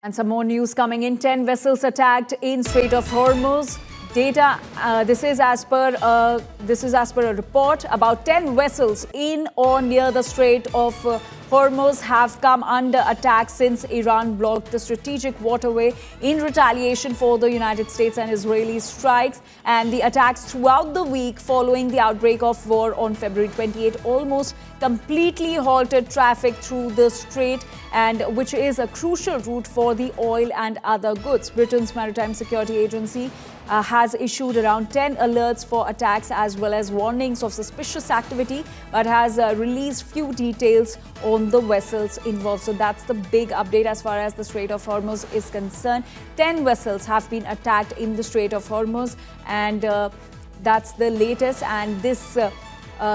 And some more news coming in. 10 vessels attacked in Strait of Hormuz. Data. This is as per a report. About 10 vessels in or near the Strait of Hormuz have come under attack since Iran blocked the strategic waterway in retaliation for the United States and Israeli strikes. And the attacks throughout the week following the outbreak of war on February 28 almost completely halted traffic through the strait, and which is a crucial route for the oil and other goods. Britain's Maritime Security Agency has issued around 10 alerts for attacks as well as warnings of suspicious activity, but has released few details on the vessels involved. So that's the big update as far as the Strait of Hormuz is concerned. 10 vessels have been attacked in the Strait of Hormuz, and that's the latest. And this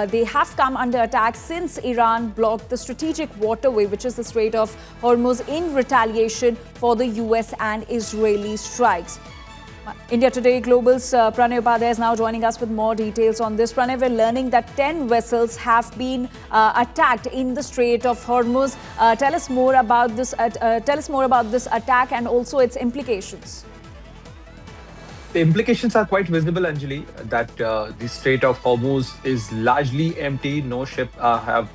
they have come under attack since Iran blocked the strategic waterway, which is the Strait of Hormuz, in retaliation for the US and Israeli strikes. India Today Global's Pranay Upadhyay is now joining us with more details on this. Pranay, we're learning that 10 vessels have been attacked in the Strait of Hormuz. Tell us more about this attack and also its implications. The implications are quite visible, Anjali, that the Strait of Hormuz is largely empty. No ship are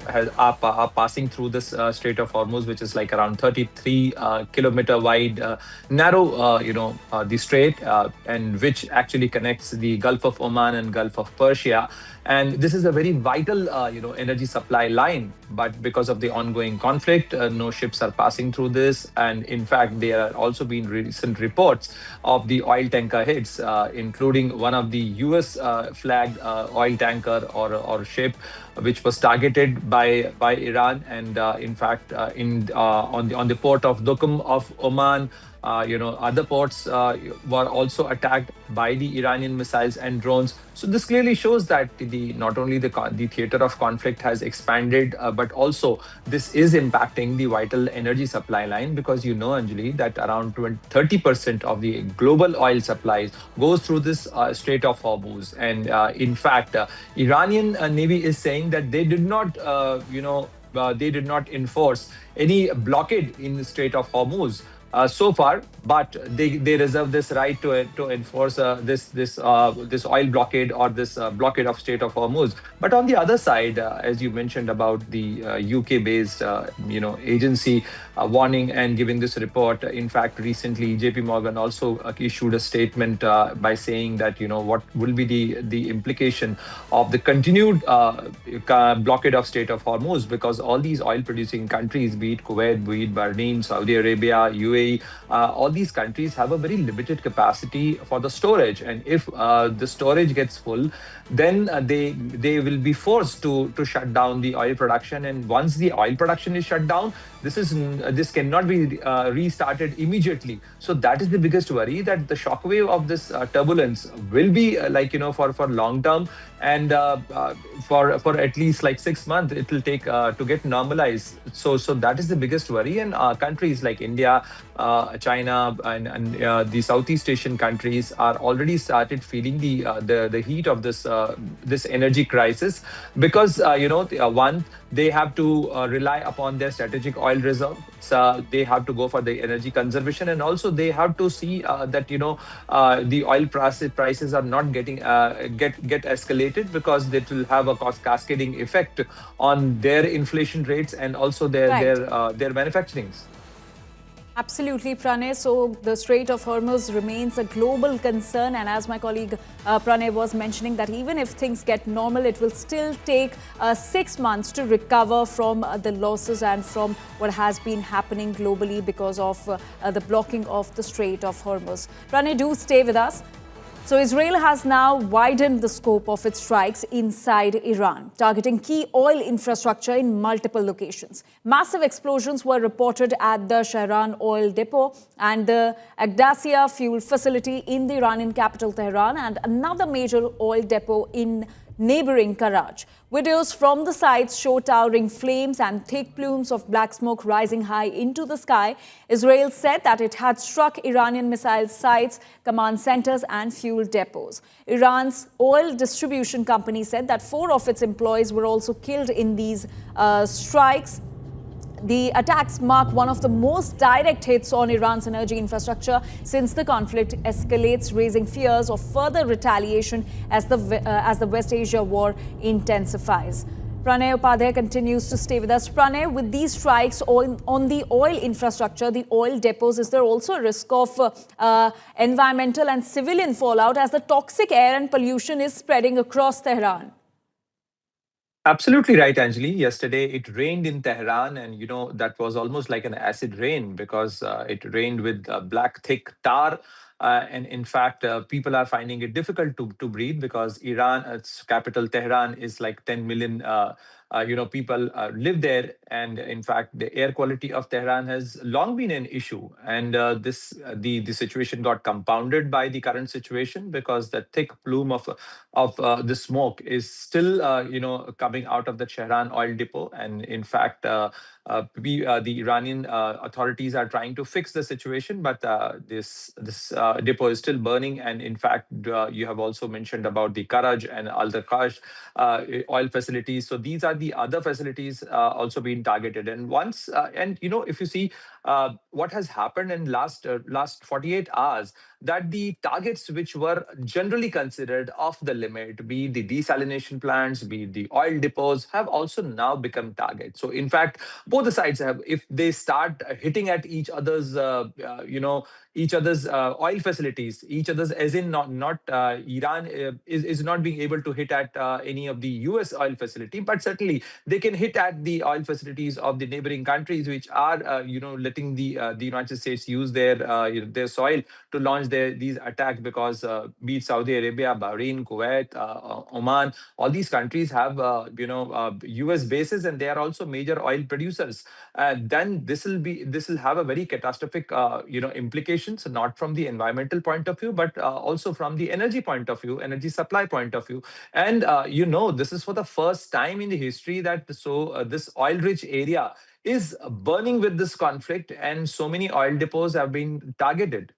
passing through this Strait of Hormuz, which is like around 33 kilometer wide, narrow, the strait, and which actually connects the Gulf of Oman and Gulf of Persia. And this is a very vital, energy supply line. But because of the ongoing conflict, no ships are passing through this. And in fact, there are also been recent reports of the oil tanker hits, including one of the US flagged oil tanker or ship, which was targeted by Iran. And in fact, on the port of Duqm of Oman, other ports were also attacked by the Iranian missiles and drones. So this clearly shows that not only the theater of conflict has expanded, but also this is impacting the vital energy supply line, because Anjali, that around 30% of the global oil supplies goes through this Strait of Hormuz. And in fact, Iranian Navy is saying that they did not, they did not enforce any blockade in the Strait of Hormuz so far, but they reserve this right to enforce this oil blockade or this blockade of Strait of Hormuz. But on the other side, as you mentioned about the UK-based agency warning and giving this report, in fact, recently JP Morgan also issued a statement by saying that what will be the implication of the continued blockade of Strait of Hormuz, because all these oil-producing countries, be it Kuwait, be it Bahrain, Saudi Arabia, UAE, all these countries have a very limited capacity for the storage, and if the storage gets full, then they will be forced to shut down the oil production. And once the oil production is shut down, this cannot be restarted immediately. So that is the biggest worry, that the shockwave of this turbulence will be for long term, and for at least 6 months it will take to get normalized. So that is the biggest worry. And countries like India, China, and the Southeast Asian countries are already started feeling the heat of this energy crisis, because one, they have to rely upon their strategic oil reserve. So they have to go for the energy conservation, and also they have to see that the oil prices are not getting get escalated, because that will have a cascading effect on their inflation rates and also their manufacturings. Absolutely, Pranay. So the Strait of Hormuz remains a global concern. And as my colleague Pranay was mentioning, that even if things get normal, it will still take 6 months to recover from the losses and from what has been happening globally because of the blocking of the Strait of Hormuz. Pranay, do stay with us. So Israel has now widened the scope of its strikes inside Iran, targeting key oil infrastructure in multiple locations. Massive explosions were reported at the Shehran oil depot and the Agassiz fuel facility in the Iranian capital Tehran, and another major oil depot in neighbouring Karaj. Videos from the sites show towering flames and thick plumes of black smoke rising high into the sky. Israel said that it had struck Iranian missile sites, command centers and fuel depots. Iran's oil distribution company said that 4 of its employees were also killed in these strikes. The attacks mark one of the most direct hits on Iran's energy infrastructure since the conflict escalates, raising fears of further retaliation as the West Asia war intensifies. Pranay Upadhyay continues to stay with us. Pranay, with these strikes on the oil infrastructure, the oil depots, is there also a risk of environmental and civilian fallout as the toxic air and pollution is spreading across Tehran? Absolutely right, Anjali. Yesterday it rained in Tehran, and that was almost like an acid rain because it rained with black, thick tar. And in fact, people are finding it difficult to breathe because Iran, its capital Tehran, is like 10 million. People live there, and in fact, the air quality of Tehran has long been an issue. And the situation got compounded by the current situation because the thick plume of the smoke is still coming out of the Shehran oil depot. And in fact, the Iranian authorities are trying to fix the situation, but this depot is still burning. And in fact, you have also mentioned about the Karaj and Al oil facilities. So these are the other facilities also being targeted. And if you see what has happened in last 48 hours, that the targets which were generally considered off the limit, be it the desalination plants, be it the oil depots, have also now become targets. So in fact, both the sides have, if they start hitting at each other's oil facilities, each other's, as in not Iran is not being able to hit at any of the US oil facility, but certainly they can hit at the oil facilities of the neighboring countries, which are letting the United States use their soil to launch these attacks, because be it Saudi Arabia, Bahrain, Kuwait, Oman, all these countries have US bases, and they are also major oil producers. Then this will have a very catastrophic implications, not from the environmental point of view, but also from the energy point of view, energy supply point of view. And this is for the first time in the history that this oil rich area is burning with this conflict, and so many oil depots have been targeted.